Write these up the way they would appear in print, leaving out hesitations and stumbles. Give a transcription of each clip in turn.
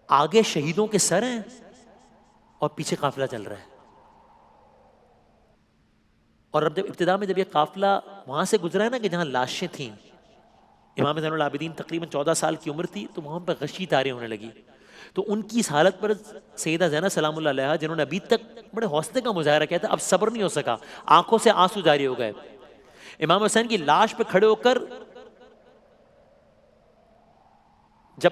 آگے شہیدوں کے سر ہیں اور پیچھے قافلہ چل رہا ہے. اور اب جب ابتدا میں جب یہ قافلہ وہاں سے گزرا ہے نا کہ جہاں لاشیں تھیں، امام زین العابدین تقریباً 14 سال کی عمر تھی، تو وہاں پہ غشی تاریں ہونے لگی. تو ان کی اس حالت پر سیدہ زینب سلام اللہ علیہا، جنہوں نے ابھی تک بڑے حوصلے کا مظاہرہ کیا تھا، اب صبر نہیں ہو سکا، آنکھوں سے آنسو جاری ہو گئے. امام حسین کی لاش پہ کھڑے ہو کر جب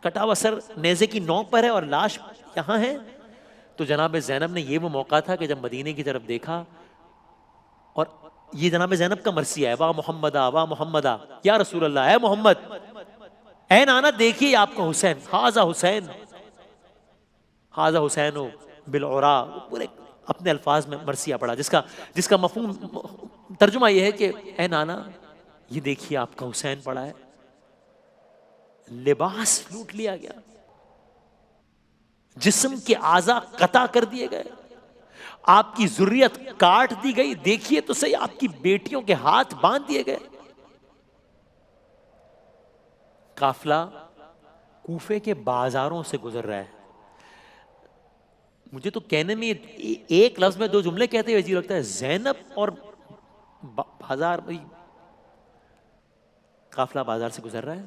کٹا ہوا سر نیزے کی نوک پر ہے اور لاش یہاں ہے، تو جناب زینب نے یہ وہ موقع تھا کہ جب مدینے کی طرف دیکھا، اور یہ جناب زینب کا مرثیہ ہے، واہ محمدہ واہ محمدہ یا رسول اللہ، اے محمد، اے نانا دیکھیے آپ کا حسین، حاذا حسین، حاذا حسین بالعرا، پورے اپنے الفاظ میں مرثیہ پڑھا، جس کا مفہوم ترجمہ یہ ہے کہ اے نانا یہ دیکھیے آپ کا حسین پڑا ہے. لباس لوٹ لیا گیا، جسم کے اعضاء قطع کر دیے گئے، آپ کی ذریت کاٹ دی گئی، دیکھیے تو صحیح آپ کی بیٹیوں کے ہاتھ باندھ دیے گئے. قافلہ کوفے کے بازاروں سے گزر رہا ہے. مجھے تو کہنے میں ایک لفظ میں 2 جملے کہتے ہوئے عجیب لگتا ہے، زینب اور بازار. قافلہ بازار سے گزر رہا ہے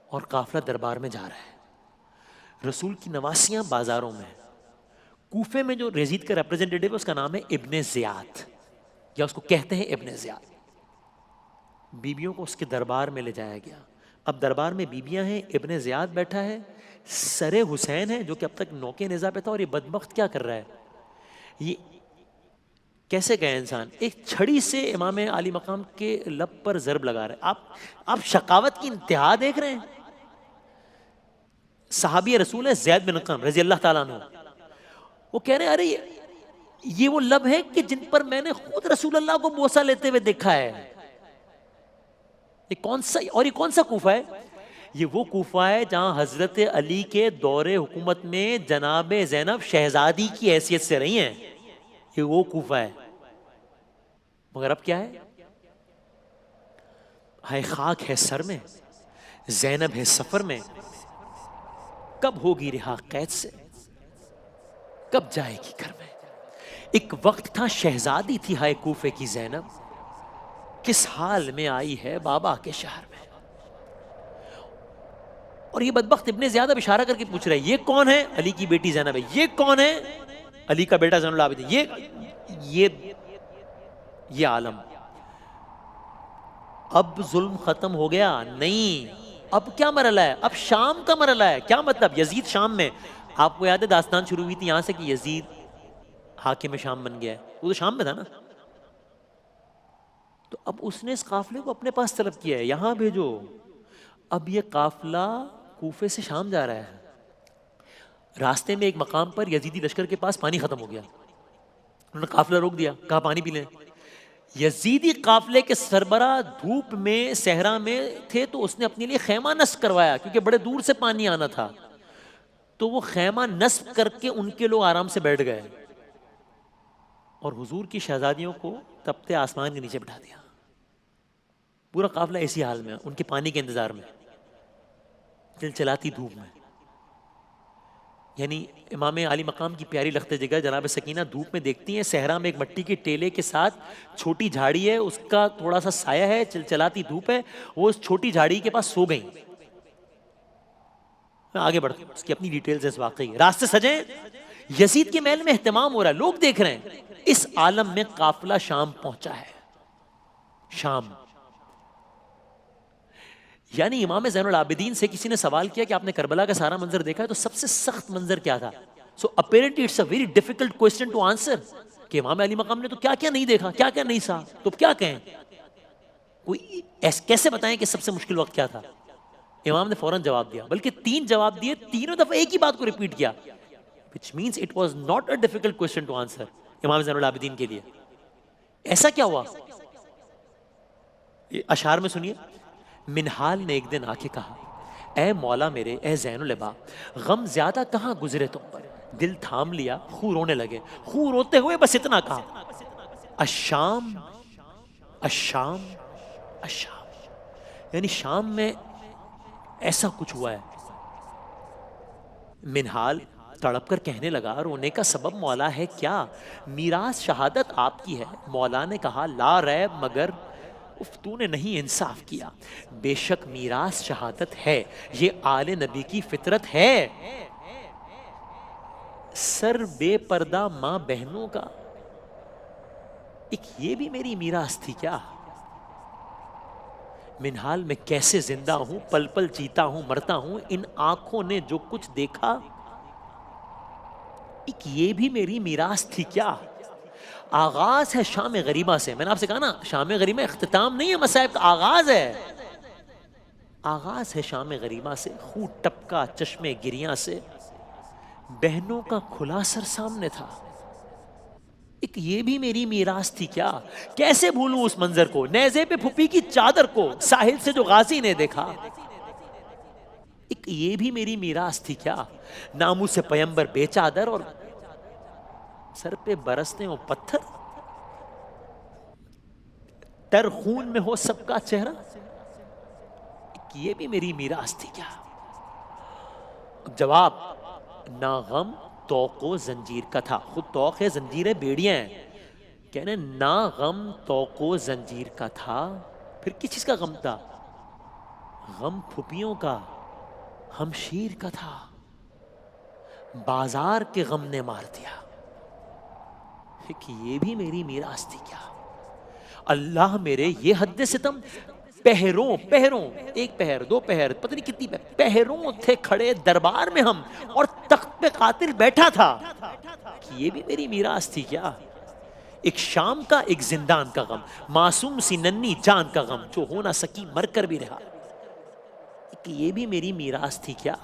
اور قافلہ دربار میں جا رہا ہے. رسول کی نواسیاں بازاروں میں. کوفے میں جو یزید کا ریپرزینٹیٹیو ہے اس کا نام ہے ابن زیاد، یا اس کو کہتے ہیں ابن زیاد. بیبیوں کو اس کے دربار میں لے جایا گیا. اب دربار میں بیبیاں ہیں، ابن زیاد بیٹھا ہے، سر حسین ہے جو کہ اب تک نوکے نیزہ پہ تھا، اور یہ بدبخت کیا کر رہا ہے؟ یہ کیسے گئے انسان ایک چھڑی سے امام علی مقام کے لب پر ضرب لگا رہے ہیں. آپ شقاوت کی انتہا دیکھ رہے ہیں. صحابی رسول ہے زید بن ارقم رضی اللہ تعالیٰ عنہ، وہ کہہ رہے ہیں ارے یہ وہ لب ہے کہ جن پر میں نے خود رسول اللہ کو بوسہ لیتے ہوئے دیکھا ہے. یہ کون سا کوفہ ہے؟ یہ وہ کوفہ ہے جہاں حضرت علی کے دور حکومت میں جناب زینب شہزادی کی حیثیت سے رہی ہیں. یہ وہ کوفہ ہے. مگر اب کیا ہے؟ ہائے خاک ہے سر میں، زینب ہے سفر میں، کب ہوگی رہا قید سے، کب جائے گی گھر میں. ایک وقت تھا شہزادی تھی ہائے کوفے کی زینب، کس حال میں آئی ہے بابا کے شہر میں. اور یہ بدبخت ابن زیاد اشارہ کر کے پوچھ رہے ہیں یہ کون ہے؟ علی کی بیٹی زینب ہے. یہ کون ہے؟ علی کا بیٹا زین العابدین. یہ عالم. اب ظلم ختم ہو گیا؟ نہیں. اب کیا مرحلہ ہے؟ اب شام کا مرحلہ ہے. کیا مطلب؟ یزید شام میں، آپ کو یاد ہے داستان شروع ہوئی تھی یہاں سے کہ یزید حاکم شام بن گیا ہے، وہ تو شام میں تھا نا. تو اب اس نے اس قافلے کو اپنے پاس طلب کیا ہے، یہاں بھیجو. اب یہ قافلہ کوفے سے شام جا رہا ہے. راستے میں ایک مقام پر یزیدی لشکر کے پاس پانی ختم ہو گیا، انہوں نے قافلہ روک دیا، کہا پانی پی لیں. یزیدی قافلے کے سربراہ دھوپ میں صحرا میں تھے، تو اس نے اپنے لیے خیمہ نصب کروایا کیونکہ بڑے دور سے پانی آنا تھا. تو وہ خیمہ نصب کر کے ان کے لوگ آرام سے بیٹھ گئے اور حضور کی شہزادیوں کو تپتے آسمان کے نیچے بٹھا دیا. پورا قافلہ ایسی حال میں، ان کے پانی کے انتظار میں، چلچلاتی دھوپ میں. یعنی امام علی مقام کی پیاری لخت جگر جناب سکینہ دھوپ میں دیکھتی ہیں صحرا میں ایک مٹی کے ٹیلے کے ساتھ چھوٹی جھاڑی ہے، اس کا تھوڑا سا سایہ ہے، چلچلاتی دھوپ ہے، وہ اس چھوٹی جھاڑی کے پاس سو گئیں. آگے بڑھتے ہیں، اس کی اپنی ڈیٹیلز ہے واقعی. راستے سجیں، یزید کے محل میں اہتمام ہو رہا ہے، لوگ دیکھ رہے ہیں. اس عالم میں قافلہ شام پہنچا ہے. شام. یعنی امام زین العابدین سے کسی نے سوال کیا کہ آپ نے کربلا کا سارا منظر دیکھا ہے، تو سب سے سخت منظر کیا تھا؟ So apparently it's a very difficult question to answer کہ امام علی مقام نے تو کیا کیا نہیں دیکھا، کیا کیا نہیں سا، تو کیا کہیں؟ کوئی کیسے بتائیں کہ سب سے مشکل وقت کیا تھا؟ امام نے فوراً جواب دیا، بلکہ 3 جواب دیے، تینوں دفعہ ایک ہی بات کو ریپیٹ کیا، which means it was not a difficult question to answer امام زین العابدین کے لیے. ایسا کیا ہوا؟ اشعار میں سنیے. منحال نے ایک دن آ کے کہا اے مولا میرے، اے زین العبا، غم زیادہ کہاں گزرے تم پر. دل تھام لیا، خوں رونے لگے، خوں روتے ہوئے بس اتنا کہا الشام الشام الشام. یعنی شام میں ایسا کچھ ہوا ہے. منہال تڑپ کر کہنے لگا، رونے کا سبب مولا ہے کیا؟ میراث شہادت آپ کی ہے۔ مولا نے کہا لا ریب، مگر اف تو نے نہیں انصاف کیا، بے شک میراث شہادت ہے، یہ آل نبی کی فطرت ہے۔ سر بے پردہ ماں بہنوں کا، ایک یہ بھی میری میراث تھی کیا؟ منہال میں کیسے زندہ ہوں، پل پل جیتا ہوں مرتا ہوں، ان آنکھوں نے جو کچھ دیکھا، ایک یہ بھی میری میراث تھی کیا؟ آغاز ہے شام غریبہ سے، میں نے آپ سے کہا نا شام غریبہ اختتام نہیں ہے مصائب کا، آغاز ہے۔ آغاز ہے شام غریبہ سے، خون ٹپکا چشمے گریاں سے، بہنوں کا کھلا سر سامنے تھا، ایک یہ بھی میری میراث تھی کیا؟ کیسے بھولوں اس منظر کو، نیزے پہ پھپھی کی چادر کو، ساحل سے جو غازی نے دیکھا، ایک یہ بھی میری میراث تھی کیا؟ ناموں سے پیمبر بے چادر اور سر پہ برستے ہو پتھر، تر خون میں ہو سب کا چہرہ، ایک یہ بھی میری میراث تھی کیا؟ جواب، نہ غم توق و زنجیر کا تھا، خود توق ہے زنجیریں بیڑیاں ہیں، کہنے نہ غم توق و زنجیر کا تھا، پھر کس چیز کا غم تھا؟ غم پھپھیوں کا، ہمشیر کا تھا، بازار کے غم نے مار دیا، کہ یہ بھی میری میراث تھی کیا؟ اللہ میرے یہ حد ستم، پہروں پہروں، ایک پہر دو پہر پتہ نہیں کتنی پہروں تھے کھڑے دربار میں ہم، اور تخت پہ قاتل بیٹھا تھا، کہ یہ بھی میری میراث تھی کیا؟ ایک شام کا ایک زندان کا غم، معصوم سی ننی جان کا غم جو ہو نہ سکی مر کر بھی رہا، کہ یہ بھی میری میراث تھی کیا؟